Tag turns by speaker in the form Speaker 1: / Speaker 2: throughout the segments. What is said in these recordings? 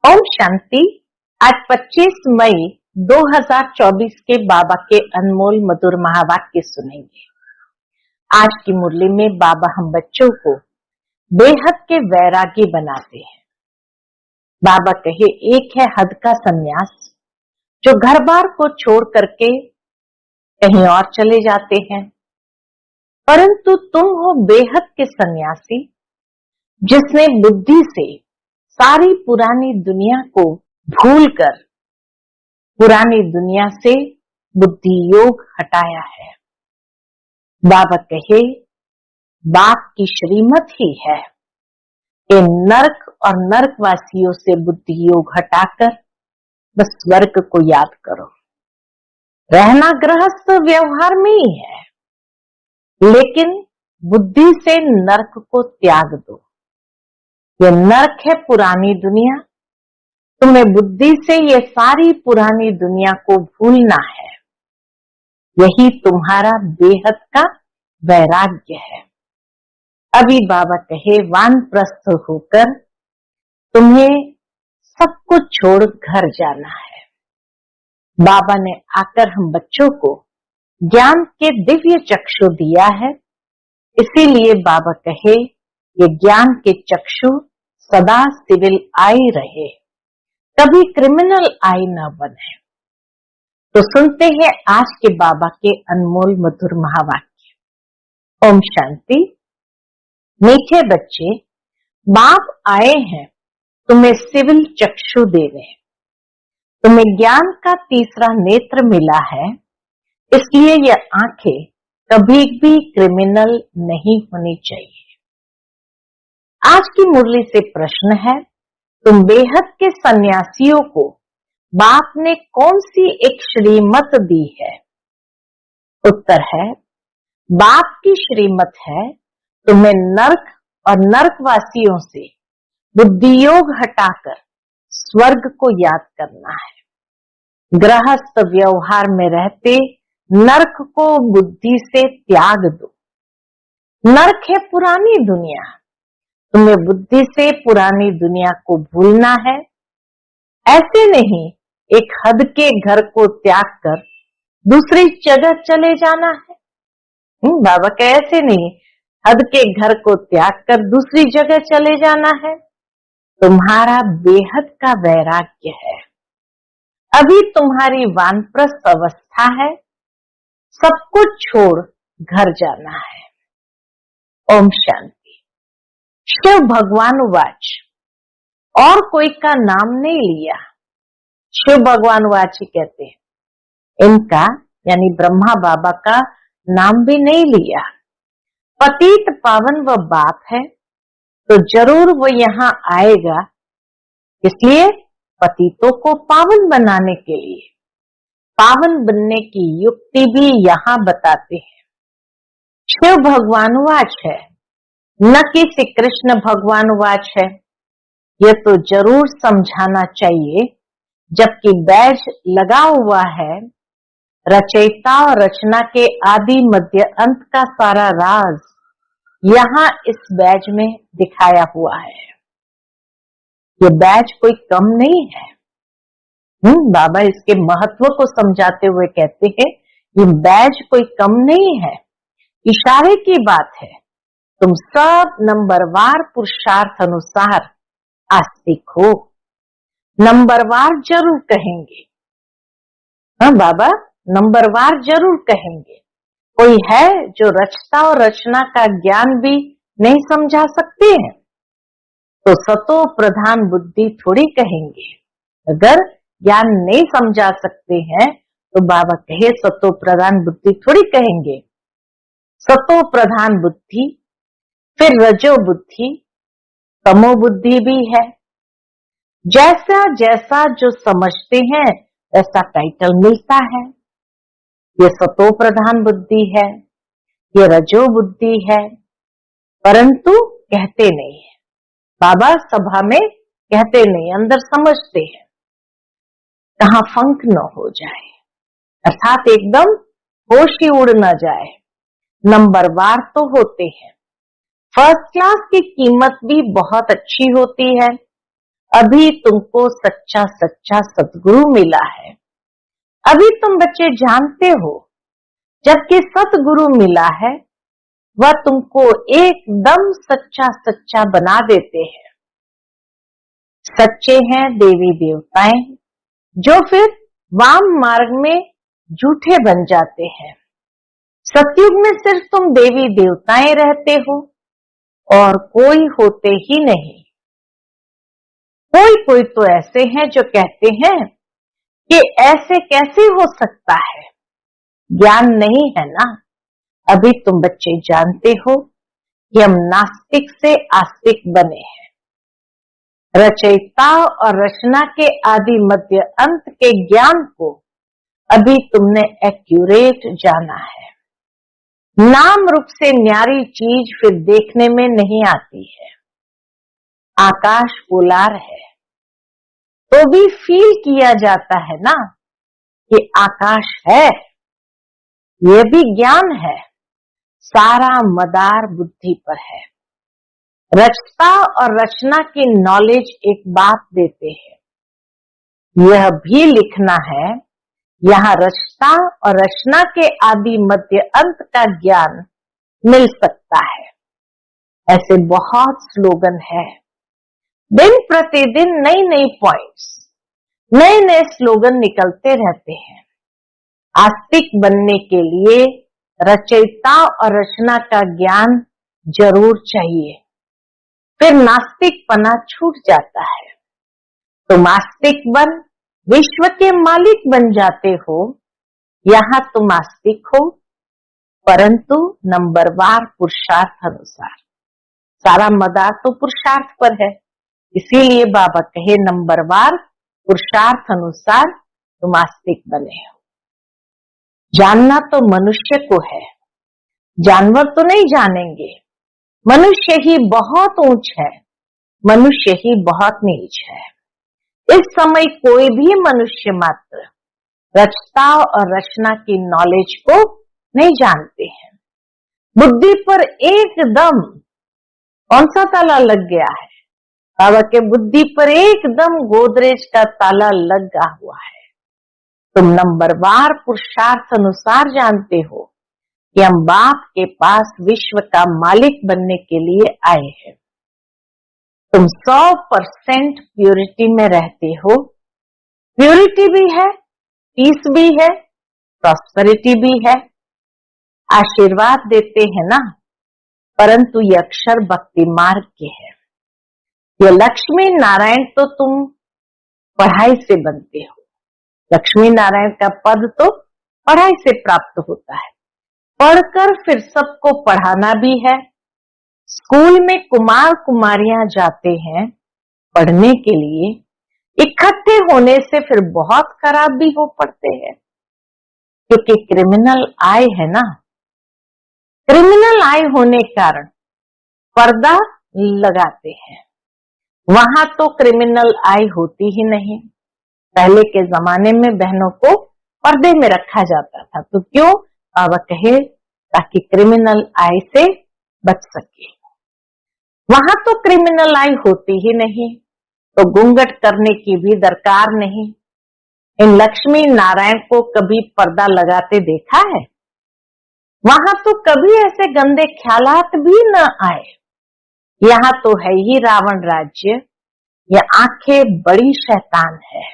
Speaker 1: ओम शांति। आज 25 मई 2024 के बाबा के अनमोल मधुर महावाक्य सुनेंगे। आज की मुरली में बाबा हम बच्चों को बेहद के वैरागी बनाते हैं। बाबा कहे, एक है हद का सन्यास जो घर बार को छोड़ करके कहीं और चले जाते हैं, परंतु तुम हो बेहद के सन्यासी जिसने बुद्धि से सारी पुरानी दुनिया को भूलकर पुरानी दुनिया से बुद्धि योग हटाया है। बाबा कहे, बाप की श्रीमत ही है कि नरक और नरकवासियों से बुद्धि योग हटाकर बस स्वर्ग को याद करो। रहना गृहस्थ व्यवहार में ही है, लेकिन बुद्धि से नरक को त्याग दो। ये नरक है पुरानी दुनिया, तुम्हें बुद्धि से ये सारी पुरानी दुनिया को भूलना है। यही तुम्हारा बेहद का वैराग्य है। अभी बाबा कहे, वानप्रस्थ होकर तुम्हें सब कुछ छोड़ घर जाना है। बाबा ने आकर हम बच्चों को ज्ञान के दिव्य चक्षु दिया है, इसीलिए बाबा कहे, ये ज्ञान के चक्षु सदा सिविल आई रहे, कभी क्रिमिनल आई न बने। तो सुनते हैं आज के बाबा के अनमोल मधुर महावाक्य। ओम शांति। मीठे बच्चे, बाप आए हैं तुम्हें सिविल चक्षु देने। तुम्हें ज्ञान का तीसरा नेत्र मिला है, इसलिए ये आंखें कभी भी क्रिमिनल नहीं होनी चाहिए। आज की मुरली से प्रश्न है, तुम बेहद के सन्यासियों को बाप ने कौन सी एक श्रीमत दी है? उत्तर है, बाप की श्रीमत है तुम्हें नरक और नरकवासियों से बुद्धि योग हटाकर स्वर्ग को याद करना है। गृहस्थ व्यवहार में रहते नरक को बुद्धि से त्याग दो। नरक है पुरानी दुनिया, तुम्हें बुद्धि से पुरानी दुनिया को भूलना है। ऐसे नहीं एक हद के घर को त्याग कर दूसरी जगह चले जाना है। बाबा का ऐसे नहीं हद के घर को त्याग कर दूसरी जगह चले जाना है। तुम्हारा बेहद का वैराग्य है। अभी तुम्हारी वानप्रस्थ अवस्था है, सब कुछ छोड़ घर जाना है। ओम शांति। शिव भगवान वाच, और कोई का नाम नहीं लिया। शिव भगवान वाच ही कहते हैं, इनका यानी ब्रह्मा बाबा का नाम भी नहीं लिया। पतित पावन वो बाप है, तो जरूर वो यहाँ आएगा, इसलिए पतितों को पावन बनाने के लिए पावन बनने की युक्ति भी यहाँ बताते हैं। शिव भगवान वाच है, न कि श्री कृष्ण भगवान वाच है। यह तो जरूर समझाना चाहिए, जबकि बैज लगा हुआ है। रचयिता और रचना के आदि मध्य अंत का सारा राज यहाँ इस बैज में दिखाया हुआ है। ये बैज कोई कम नहीं है। बाबा इसके महत्व को समझाते हुए कहते हैं, ये बैज कोई कम नहीं है, इशारे की बात है। तुम सब नंबरवार पुरुषार्थ अनुसार आस्तिक हो। नंबरवार जरूर कहेंगे। हाँ बाबा, नंबरवार जरूर कहेंगे। कोई है जो रचता और रचना का ज्ञान भी नहीं समझा सकते हैं, तो सतो प्रधान बुद्धि थोड़ी कहेंगे। अगर ज्ञान नहीं समझा सकते हैं तो बाबा कहे सतो प्रधान बुद्धि थोड़ी कहेंगे। सतो प्रधान बुद्धि, फिर रजो बुद्धि, तमो बुद्धि भी है। जैसा जैसा जो समझते हैं ऐसा टाइटल मिलता है। ये सतो प्रधान बुद्धि है, ये रजो बुद्धि है, परंतु कहते नहीं है। बाबा सभा में कहते नहीं, अंदर समझते हैं, कहाँ फंक न हो जाए, अर्थात एकदम होश ही उड़ न जाए। नंबरवार तो होते हैं। फर्स्ट क्लास की कीमत भी बहुत अच्छी होती है, अभी तुमको सच्चा सच्चा सतगुरु मिला है। अभी तुम बच्चे जानते हो, जबकि सतगुरु मिला है वह तुमको एकदम सच्चा सच्चा बना देते हैं। सच्चे हैं देवी देवताएं, जो फिर वाम मार्ग में झूठे बन जाते हैं। सतयुग में सिर्फ तुम देवी देवताएं रहते हो और कोई होते ही नहीं। कोई कोई तो ऐसे हैं जो कहते हैं कि ऐसे कैसे हो सकता है, ज्ञान नहीं है ना। अभी तुम बच्चे जानते हो कि हम नास्तिक से आस्तिक बने हैं। रचयिता और रचना के आदि मध्य अंत के ज्ञान को अभी तुमने एक्यूरेट जाना है। नाम रूप से न्यारी चीज फिर देखने में नहीं आती है। आकाश पोलार है तो भी फील किया जाता है ना कि आकाश है। यह भी ज्ञान है। सारा मदार बुद्धि पर है। रचता और रचना की नॉलेज एक बात देते हैं। यह भी लिखना है, यहाँ रचता और रचना के आदि मध्य अंत का ज्ञान मिल सकता है। ऐसे बहुत स्लोगन है। दिन प्रतिदिन नई नई पॉइंट्स, नए नए स्लोगन निकलते रहते हैं। आस्तिक बनने के लिए रचयिता और रचना का ज्ञान जरूर चाहिए, फिर नास्तिकपना छूट जाता है। तुम आस्तिक बन विश्व के मालिक बन जाते हो। यहाँ तुम आस्तिक हो, परंतु नंबरवार पुरुषार्थ अनुसार। सारा मदार तो पुरुषार्थ पर है, इसीलिए बाबा कहे नंबरवार पुरुषार्थ अनुसार तुम आस्तिक बने हो। जानना तो मनुष्य को है, जानवर तो नहीं जानेंगे। मनुष्य ही बहुत ऊंच है, मनुष्य ही बहुत नीच है। इस समय कोई भी मनुष्य मात्र रचता और रचना की नॉलेज को नहीं जानते हैं। बुद्धि पर एकदम कौन सा ताला लग गया है? बाबा के बुद्धि पर एकदम गोदरेज का ताला लगा हुआ है। तुम नंबरवार पुरुषार्थ अनुसार जानते हो कि हम बाप के पास विश्व का मालिक बनने के लिए आए हैं। तुम 100% प्योरिटी में रहते हो। प्योरिटी भी है, पीस भी है, प्रॉस्पेरिटी भी है। आशीर्वाद देते हैं ना, परंतु ये अक्षर भक्ति मार्ग के है। ये लक्ष्मी नारायण तो तुम पढ़ाई से बनते हो। लक्ष्मी नारायण का पद तो पढ़ाई से प्राप्त होता है। पढ़कर फिर सबको पढ़ाना भी है। स्कूल में कुमार कुमारियां जाते हैं पढ़ने के लिए, इकट्ठे होने से फिर बहुत खराब भी हो पड़ते हैं, क्योंकि क्रिमिनल आई है ना। क्रिमिनल आई होने कारण पर्दा लगाते हैं। वहां तो क्रिमिनल आई होती ही नहीं। पहले के जमाने में बहनों को पर्दे में रखा जाता था, तो क्यों? बाबा कहे ताकि क्रिमिनल आई से बच सके। वहां तो क्रिमिनल आई होती ही नहीं, तो घूंघट करने की भी दरकार नहीं। इन लक्ष्मी नारायण को कभी पर्दा लगाते देखा है? वहां तो कभी ऐसे गंदे ख्यालात भी न आए। यहाँ तो है ही रावण राज्य। यह आंखें बड़ी शैतान है।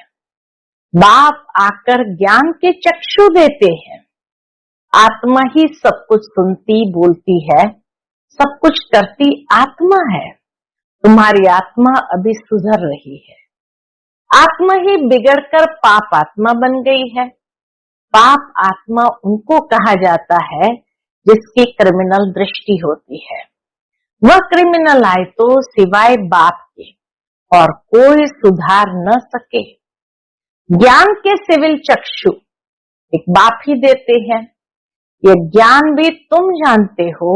Speaker 1: बाप आकर ज्ञान के चक्षु देते हैं। आत्मा ही सब कुछ सुनती बोलती है, सब कुछ करती आत्मा है। तुम्हारी आत्मा अभी सुधर रही है। आत्मा ही बिगड़कर पाप आत्मा बन गई है। पाप आत्मा उनको कहा जाता है जिसकी क्रिमिनल दृष्टि होती है। वह क्रिमिनल आए तो सिवाय बाप के और कोई सुधार न सके। ज्ञान के सिविल चक्षु एक बाप ही देते हैं। ये ज्ञान भी तुम जानते हो,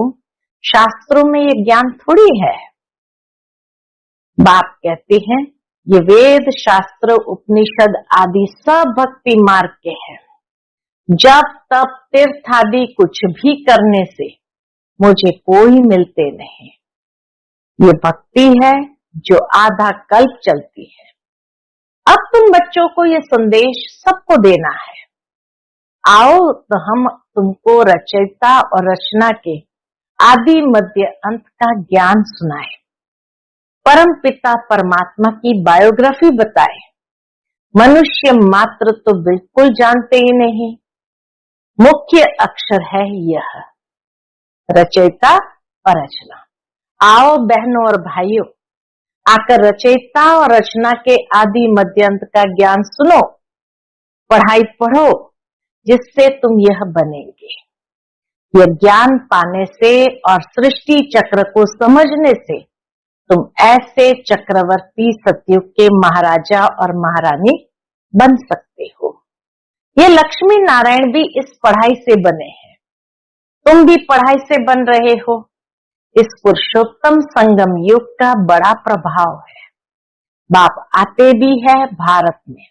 Speaker 1: शास्त्रों में ये ज्ञान थोड़ी है। बाप कहते हैं ये वेद शास्त्र उपनिषद आदि सब भक्ति मार्ग के हैं। जब तब तीर्थ आदि कुछ भी करने से मुझे कोई मिलते नहीं। ये भक्ति है, जो आधा कल्प चलती है। अब तुम बच्चों को ये संदेश सबको देना है। आओ तो हम तुमको रचयिता और रचना के आदि मध्य अंत का ज्ञान सुनाए, परम पिता परमात्मा की बायोग्राफी बताए। मनुष्य मात्र तो बिल्कुल जानते ही नहीं। मुख्य अक्षर है यह, रचयिता और रचना। आओ बहनों और भाइयों, आकर रचयिता और रचना के आदि मध्य अंत का ज्ञान सुनो, पढ़ाई पढ़ो, जिससे तुम यह बनेंगे। यह ज्ञान पाने से और सृष्टि चक्र को समझने से तुम ऐसे चक्रवर्ती सतयुग के महाराजा और महारानी बन सकते हो। ये लक्ष्मी नारायण भी इस पढ़ाई से बने हैं। तुम भी पढ़ाई से बन रहे हो। इस पुरुषोत्तम संगम युग का बड़ा प्रभाव है। बाप आते भी है भारत में,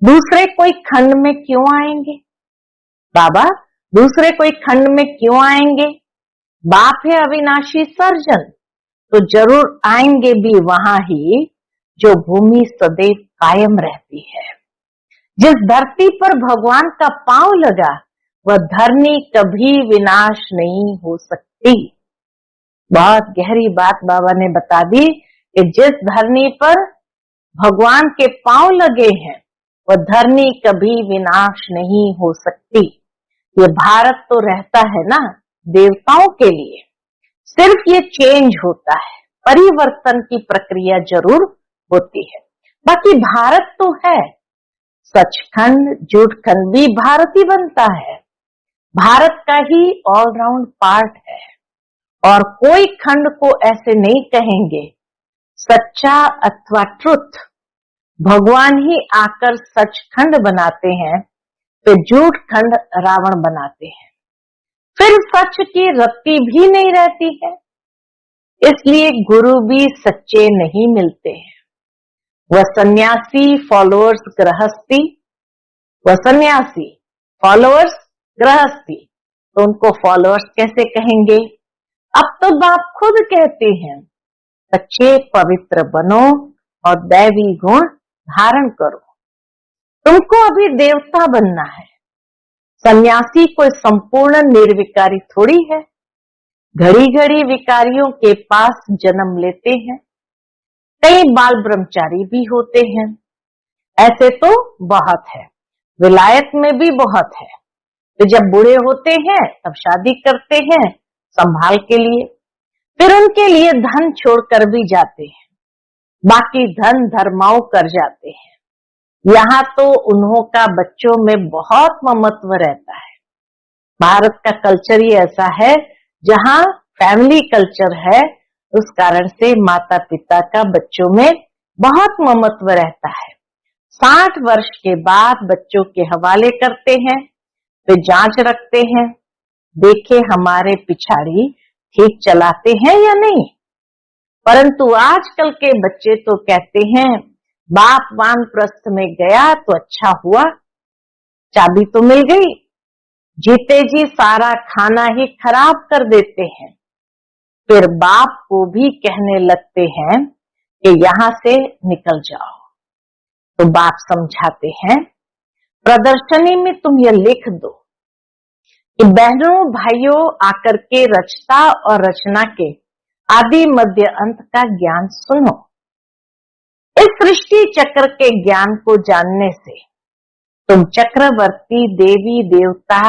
Speaker 1: दूसरे कोई खंड में क्यों आएंगे? बाबा दूसरे कोई खंड में क्यों आएंगे? बाप है अविनाशी सर्जन, तो जरूर आएंगे भी वहां ही जो भूमि सदैव कायम रहती है। जिस धरती पर भगवान का पांव लगा वह धरनी कभी विनाश नहीं हो सकती। बहुत गहरी बात बाबा ने बता दी कि जिस धरनी पर भगवान के पांव लगे हैं वह धरनी कभी विनाश नहीं हो सकती। ये भारत तो रहता है ना देवताओं के लिए, सिर्फ ये चेंज होता है, परिवर्तन की प्रक्रिया जरूर होती है। बाकी भारत तो है, सचखंड झूठखंड भी भारत ही बनता है, भारत का ही ऑलराउंड पार्ट है। और कोई खंड को ऐसे नहीं कहेंगे सच्चा अथवा ट्रुथ, भगवान ही आकर सचखंड बनाते हैं, तो झूठ खंड रावण बनाते हैं, फिर सच की रत्ती भी नहीं रहती है। इसलिए गुरु भी सच्चे नहीं मिलते हैं। वह सन्यासी फॉलोअर्स गृहस्थी, वह सन्यासी फॉलोअर्स गृहस्थी, तो उनको फॉलोअर्स कैसे कहेंगे? अब तो बाप खुद कहते हैं सच्चे पवित्र बनो और दैवी गुण धारण करो। तुमको अभी देवता बनना है। सन्यासी कोई संपूर्ण निर्विकारी थोड़ी है, घड़ी घड़ी विकारियों के पास जन्म लेते हैं। कई बाल ब्रह्मचारी भी होते हैं, ऐसे तो बहुत है, विलायत में भी बहुत है। तो जब बूढ़े होते हैं तब शादी करते हैं संभाल के लिए, फिर उनके लिए धन छोड़कर भी जाते हैं, बाकी धन धर्माओं कर जाते हैं। यहाँ तो उन्हों का बच्चों में बहुत ममत्व रहता है। भारत का कल्चर ही ऐसा है, जहाँ फैमिली कल्चर है, उस कारण से माता पिता का बच्चों में बहुत ममत्व रहता है। 60 वर्ष के बाद बच्चों के हवाले करते हैं, वे जांच रखते हैं, देखे हमारे पिछाड़ी ठीक चलाते हैं या नहीं। परंतु आजकल के बच्चे तो कहते हैं बाप वानप्रस्थ में गया तो अच्छा हुआ, चाबी तो मिल गई, जीते जी सारा खाना ही खराब कर देते हैं। फिर बाप को भी कहने लगते हैं कि यहाँ से निकल जाओ। तो बाप समझाते हैं प्रदर्शनी में तुम यह लिख दो कि बहनों भाइयों आकर के रचता और रचना के आदि मध्य अंत का ज्ञान सुनो। इस सृष्टि चक्र के ज्ञान को जानने से तुम चक्रवर्ती देवी देवता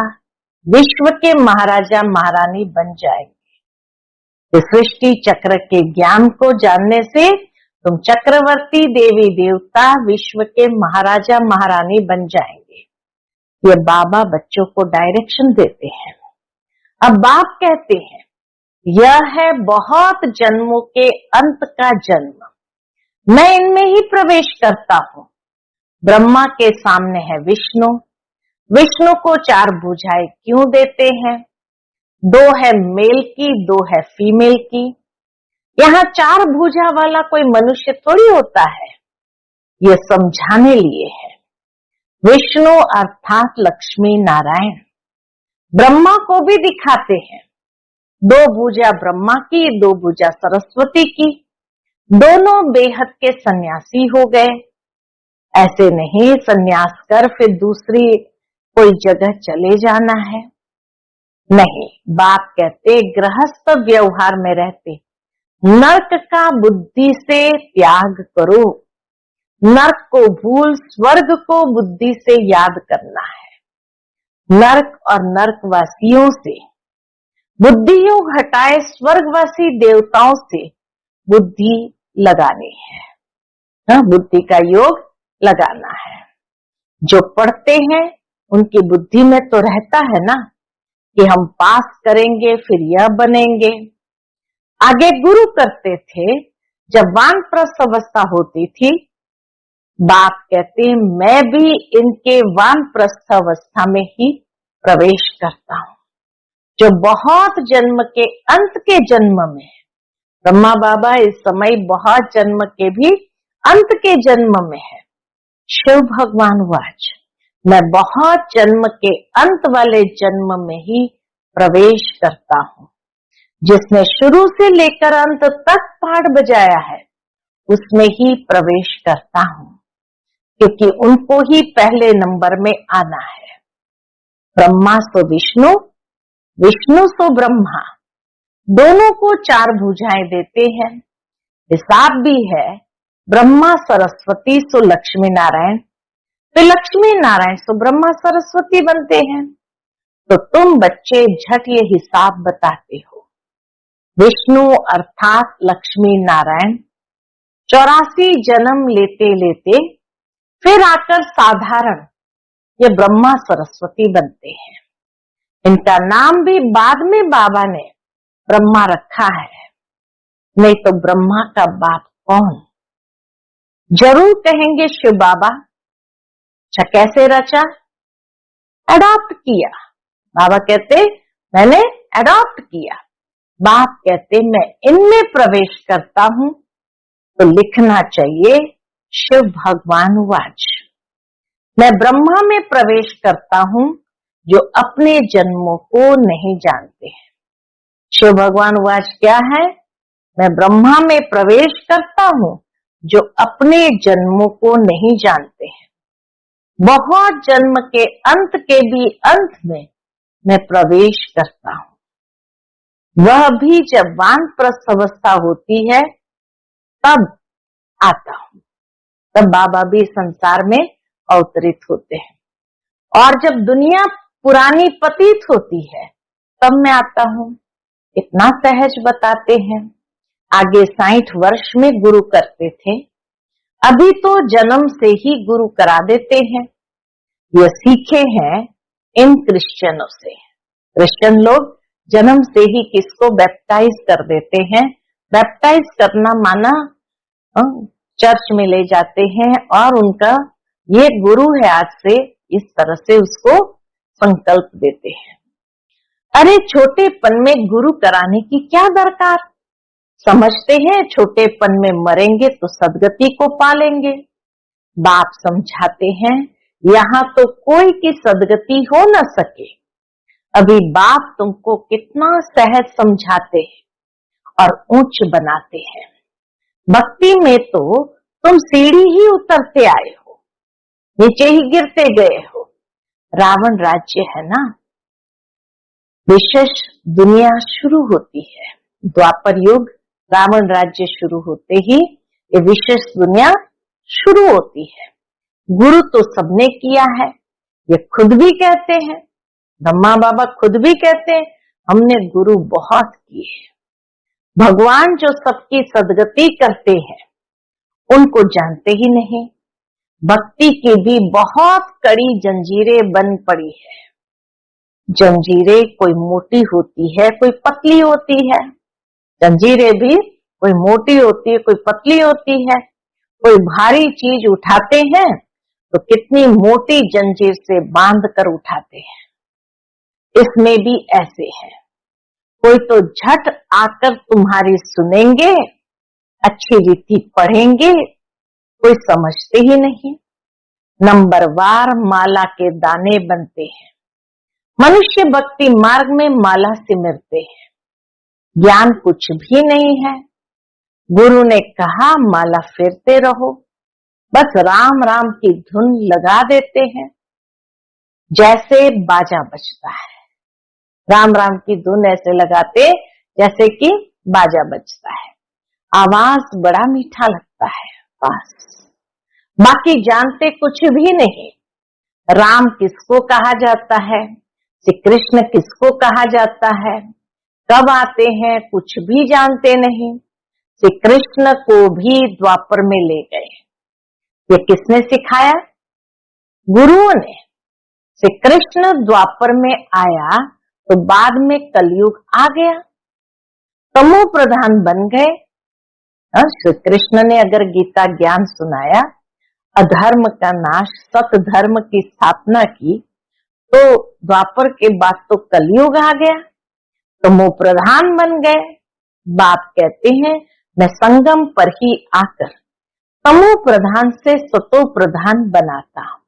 Speaker 1: विश्व के महाराजा महारानी बन जाएंगे। इस सृष्टि चक्र के ज्ञान को जानने से तुम चक्रवर्ती देवी देवता विश्व के महाराजा महारानी बन जाएंगे। ये बाबा बच्चों को डायरेक्शन देते हैं। अब बाप कहते हैं यह है बहुत जन्मों के अंत का जन्म, मैं इनमें ही प्रवेश करता हूँ। ब्रह्मा के सामने है विष्णु, विष्णु को 4 भुजाएं क्यों देते हैं? 2 है मेल की, 2 है फीमेल की। यहाँ 4 भुजा वाला कोई मनुष्य थोड़ी होता है, ये समझाने लिए है। विष्णु अर्थात लक्ष्मी नारायण ब्रह्मा को भी दिखाते हैं, 2 भुजा ब्रह्मा की, 2 भुजा सरस्वती की। दोनों बेहद के सन्यासी हो गए। ऐसे नहीं सन्यास कर फिर दूसरी कोई जगह चले जाना है, नहीं। बाप कहते गृहस्थ व्यवहार में रहते नर्क का बुद्धि से त्याग करो। नर्क को भूल स्वर्ग को बुद्धि से याद करना है। नर्क और नर्कवासियों से बुद्धि योग हटाए स्वर्गवासी देवताओं से बुद्धि लगानी है। बुद्धि का योग लगाना है। जो पढ़ते हैं उनकी बुद्धि में तो रहता है ना कि हम पास करेंगे फिर यह बनेंगे। आगे गुरु करते थे, जब वानप्रस्थ अवस्था होती थी, बाप कहते मैं भी इनके वानप्रस्थ अवस्था में ही प्रवेश करता हूं, जो बहुत जन्म के अंत के जन्म में है। ब्रह्मा बाबा इस समय बहुत जन्म के भी अंत के जन्म में है। शिव भगवान वाच मैं बहुत जन्म के अंत वाले जन्म में ही प्रवेश करता हूं। जिसने शुरू से लेकर अंत तक पाठ बजाया है उसमें ही प्रवेश करता हूं, क्योंकि उनको ही पहले नंबर में आना है। ब्रह्मा सो विष्णु, विष्णु सो ब्रह्मा, दोनों को 4 भुजाएं देते हैं। हिसाब भी है, ब्रह्मा सरस्वती सो लक्ष्मी नारायण, तो लक्ष्मी नारायण सो ब्रह्मा सरस्वती बनते हैं। तो तुम बच्चे झट ये हिसाब बताते हो। विष्णु अर्थात लक्ष्मी नारायण 84 जन्म लेते लेते फिर आकर साधारण ये ब्रह्मा सरस्वती बनते हैं। इनका नाम भी बाद में बाबा ने ब्रह्मा रखा है, नहीं तो ब्रह्मा का बाप कौन? जरूर कहेंगे शिव बाबा। अच्छा कैसे रचा? अडॉप्ट किया। बाबा कहते मैंने अडॉप्ट किया। बाप कहते मैं इनमें प्रवेश करता हूं, तो लिखना चाहिए शिव भगवान वाच मैं ब्रह्मा में प्रवेश करता हूं, जो अपने जन्मों को नहीं जानते हैं। शिव भगवान वाच क्या है? मैं ब्रह्मा में प्रवेश करता हूं, जो अपने जन्मों को नहीं जानते हैं। बहुत जन्म के अंत के भी अंत में मैं प्रवेश करता हूं। वह भी जब वानप्रस्थ अवस्था होती है तब आता हूं, तब बाबा भी संसार में अवतरित होते हैं। और जब दुनिया पुरानी पतित होती है तब मैं आता हूं। इतना सहज बताते हैं। आगे 60 वर्ष में गुरु करते थे, अभी तो जन्म से ही गुरु करा देते हैं। ये सीखे हैं इन क्रिश्चियनों से। क्रिश्चियन लोग जन्म से ही किसको बैप्टाइज कर देते हैं। बैप्टाइज करना माना चर्च में ले जाते हैं और उनका ये गुरु है, आज से इस तरह से उसको संकल्प देते हैं। अरे छोटेपन में गुरु कराने की क्या दरकार? समझते हैं छोटेपन में मरेंगे तो सदगति को पालेंगे। बाप समझाते हैं यहाँ तो कोई की सदगति हो न सके। अभी बाप तुमको कितना सहज समझाते हैं और ऊंच बनाते हैं। भक्ति में तो तुम सीढ़ी ही उतरते आए हो, नीचे ही गिरते गए हो। रावण राज्य है ना, विशेष दुनिया शुरू होती है। द्वापर युग रावण राज्य शुरू होते ही ये विशेष दुनिया शुरू होती है। गुरु तो सबने किया है, ये खुद भी कहते हैं। ब्रह्मा बाबा खुद भी कहते हैं हमने गुरु बहुत किए हैं। भगवान जो सबकी सदगति करते हैं उनको जानते ही नहीं। भक्ति की भी बहुत कड़ी जंजीरें बन पड़ी है। जंजीरें कोई मोटी होती है, कोई पतली होती है। जंजीरें भी कोई मोटी होती है, कोई पतली होती है। कोई भारी चीज उठाते हैं तो कितनी मोटी जंजीर से बांध कर उठाते हैं। इसमें भी ऐसे है, कोई तो झट आकर तुम्हारी सुनेंगे, अच्छी रीति पढ़ेंगे, कोई समझते ही नहीं। नंबरवार माला के दाने बनते हैं। मनुष्य भक्ति मार्ग में माला सिमरते हैं। ज्ञान कुछ भी नहीं है। गुरु ने कहा माला फेरते रहो, बस राम राम की धुन लगा देते हैं, जैसे बाजा बजता है। राम राम की धुन ऐसे लगाते जैसे कि बाजा बजता है, आवाज बड़ा मीठा लगता है, बस बाकी जानते कुछ भी नहीं। राम किसको कहा जाता है, श्री कृष्ण किसको कहा जाता है, कब आते हैं कुछ भी जानते नहीं। श्री कृष्ण को भी द्वापर में ले गए, ये किसने सिखाया? गुरुओं ने। श्री कृष्ण द्वापर में आया तो बाद में कलयुग आ गया, तमो प्रधान बन गए। श्री कृष्ण ने अगर गीता ज्ञान सुनाया, अधर्म का नाश, सत धर्म की स्थापना की, तो द्वापर के बाद तो कलयुग आ गया, तमो प्रधान बन गए। बाप कहते हैं मैं संगम पर ही आकर तमो प्रधान से सतो प्रधान बनाता हूं।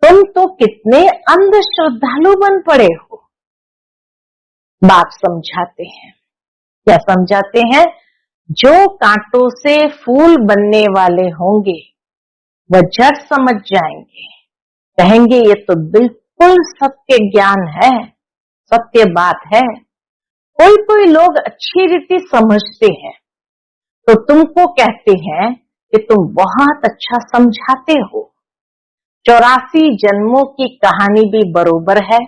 Speaker 1: तुम तो कितने अंध श्रद्धालु बन पड़े हो। बाप समझाते हैं, क्या समझाते हैं? जो कांटों से फूल बनने वाले होंगे वह झट समझ जाएंगे, कहेंगे ये तो बिल्कुल सत्य ज्ञान है, सत्य बात है। कोई कोई लोग अच्छी रीति समझते हैं तो तुमको कहते हैं कि तुम बहुत अच्छा समझाते हो। 84 जन्मों की कहानी भी बरोबर है।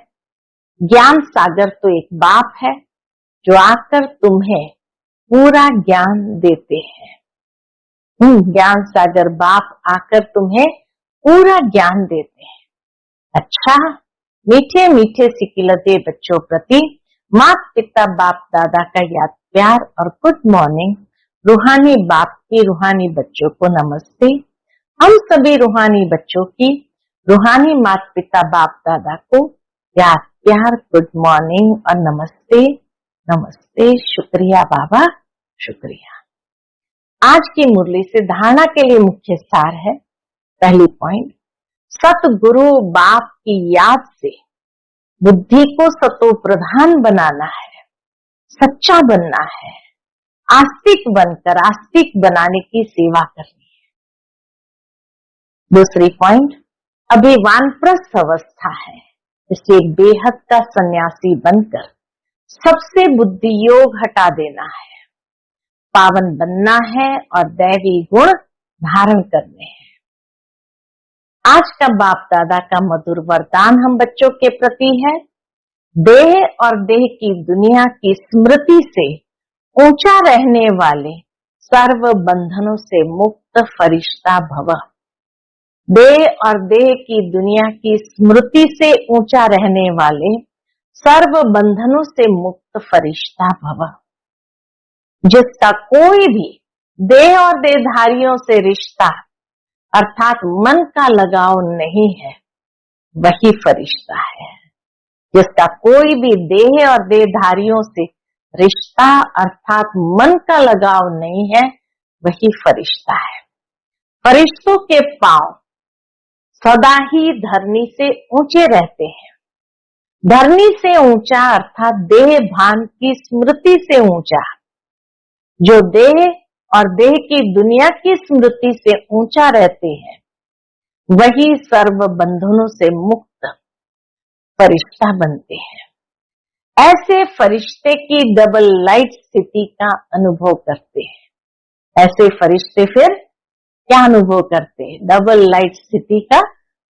Speaker 1: ज्ञान सागर तो एक बाप है जो आकर तुम्हें पूरा ज्ञान देते हैं। ज्ञान सागर बाप आकर तुम्हें पूरा ज्ञान देते हैं। अच्छा, मीठे मीठे सिकिलते बच्चों प्रति माता पिता बाप दादा का याद प्यार और गुड मॉर्निंग। रूहानी बाप की रूहानी बच्चों को नमस्ते। हम सभी रूहानी बच्चों की रूहानी माता पिता बाप दादा को याद प्यार, गुड मॉर्निंग और नमस्ते। नमस्ते, शुक्रिया बाबा, शुक्रिया। आज की मुरली से धारणा के लिए मुख्य सार है। पहली पॉइंट, सतगुरु बाप की याद से बुद्धि को सतो प्रधान बनाना है, सच्चा बनना है, आस्तिक बनकर आस्तिक बनाने की सेवा करनी है। दूसरी पॉइंट, अभी वानप्रस्थ अवस्था है, इसलिए बेहद का सन्यासी बनकर सबसे बुद्धि योग हटा देना है, पावन बनना है और दैवी गुण धारण करने हैं। आज का बाप दादा का मधुर वरदान हम बच्चों के प्रति है, देह और देह की दुनिया की स्मृति से ऊंचा रहने वाले सर्व बंधनों से मुक्त फरिश्ता भव। देह और देह की दुनिया की स्मृति से ऊंचा रहने वाले सर्व बंधनों से मुक्त फरिश्ता भव। जिसका कोई भी देह और देहधारियों से रिश्ता अर्थात मन का लगाव नहीं है, वही फरिश्ता है। जिसका कोई भी देह और देहधारियों से रिश्ता अर्थात मन का लगाव नहीं है, वही फरिश्ता है। फरिश्तों के पांव सदा ही धरनी से ऊंचे रहते हैं। धरनी से ऊंचा अर्थात देह भान की स्मृति से ऊंचा। जो देह और देह की दुनिया की स्मृति से ऊंचा रहते हैं, वही सर्व बंधनों से मुक्त फरिश्ता बनते हैं। ऐसे फरिश्ते की डबल लाइट स्थिति का अनुभव करते हैं। ऐसे फरिश्ते फिर क्या अनुभव करते हैं? डबल लाइट स्थिति का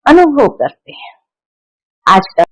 Speaker 1: अनुभव करते हैं। आज का